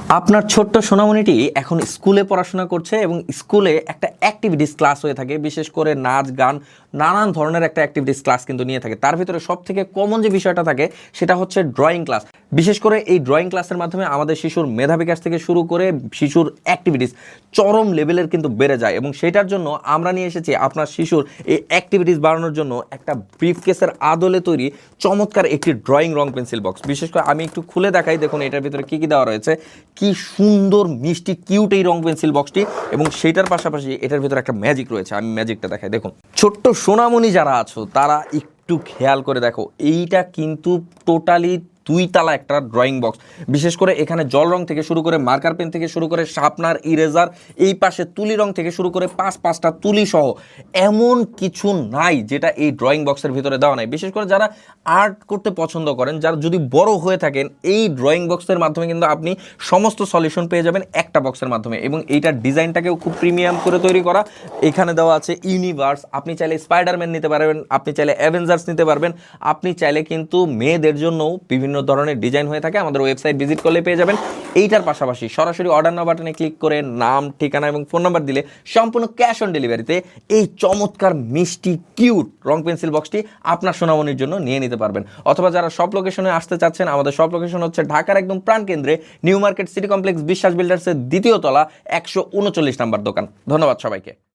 আপনার ছোট্ট সোনামণিটি এখন স্কুলে পড়াশোনা করছে এবং স্কুলে একটা অ্যাক্টিভিটিস ক্লাস হয়ে থাকে, বিশেষ করে নাচ গান নানান ধরনের একটা অ্যাক্টিভিটিস ক্লাস কিন্তু নিয়ে থাকে। তার ভিতরে সব থেকে কমন যে বিষয়টা থাকে সেটা হচ্ছে ড্রয়িং ক্লাস। বিশেষ করে এই ড্রয়িং ক্লাসের মাধ্যমে আমাদের শিশুর মেধা বিকাশ থেকে শুরু করে শিশুর অ্যাক্টিভিটিস চরম লেভেলের কিন্তু বেড়ে যায়, এবং সেটার জন্য আমরা নিয়ে এসেছি আপনার শিশুর এই অ্যাক্টিভিটিস বাড়ানোর জন্য একটা ব্রিফ কেসের আদলে তৈরি চমৎকার একটি ড্রয়িং রং পেন্সিল বক্স। বিশেষ করে আমি একটু খুলে দেখাই, দেখুন এটার ভিতরে কী কী দেওয়া রয়েছে। কি সুন্দর মিষ্টি কিউট এই রং পেন্সিল বক্সটি, এবং সেটার পাশাপাশি এটার ভিতরে একটা ম্যাজিক রয়েছে। আমি ম্যাজিকটা দেখাই, দেখুন ছোট্ট সোনামণি যারা আছো তারা একটু খেয়াল করে দেখো, এইটা কিন্তু টোটালি 2 তালা একটা ড্রয়িং বক্স। বিশেষ করে এখানে জল রং থেকে শুরু করে মার্কার পেন থেকে শুরু করে শার্পনার, ইরেজার, এই পাশে তুলি রং থেকে শুরু করে 5টা তুলি সহ এমন কিছু নাই যেটা এই ড্রয়িং বক্সের ভিতরে দেওয়া নাই। বিশেষ করে যারা আর্ট করতে পছন্দ করেন, যারা যদি বড় হয়ে থাকেন, এই ড্রয়িং বক্সের মাধ্যমে কিন্তু আপনি সমস্ত সলিউশন পেয়ে যাবেন একটা বক্সের মাধ্যমে। এবং এইটার ডিজাইনটাকেও খুব প্রিমিয়াম করে তৈরি করা। এখানে দেওয়া আছে ইউনিভার্স, আপনি চাইলে স্পাইডারম্যান নিতে পারবেন, আপনি চাইলে অ্যাভেঞ্জার্স নিতে পারবেন, আপনি চাইলে কিন্তু মেয়েদের জন্যও বিভিন্ন ধরনের ডিজাইন হয়ে থাকে। আমাদের ওয়েবসাইট ভিজিট করলে পেয়ে যাবেন। এইটার পাশাপাশি সরাসরি অর্ডার নাও বাটনে ক্লিক করে নাম, ঠিকানা এবং ফোন নাম্বার দিলে সম্পূর্ণ ক্যাশ অন ডেলিভারিতে এই চমৎকার মিষ্টি কিউট রং পেন্সিল বক্সটি আপনার সোনামণির জন্য নিয়ে নিতে পারবেন। অথবা যারা সব লোকেশনে আসতে চাচ্ছেন, আমাদের সব লোকেশন হচ্ছে ঢাকার একদম প্রাণকেন্দ্রে নিউ মার্কেট সিটি কমপ্লেক্স বিশ্বাস বিল্ডার্সের 2য় তলা 139 নাম্বার দোকান। ধন্যবাদ সবাইকে।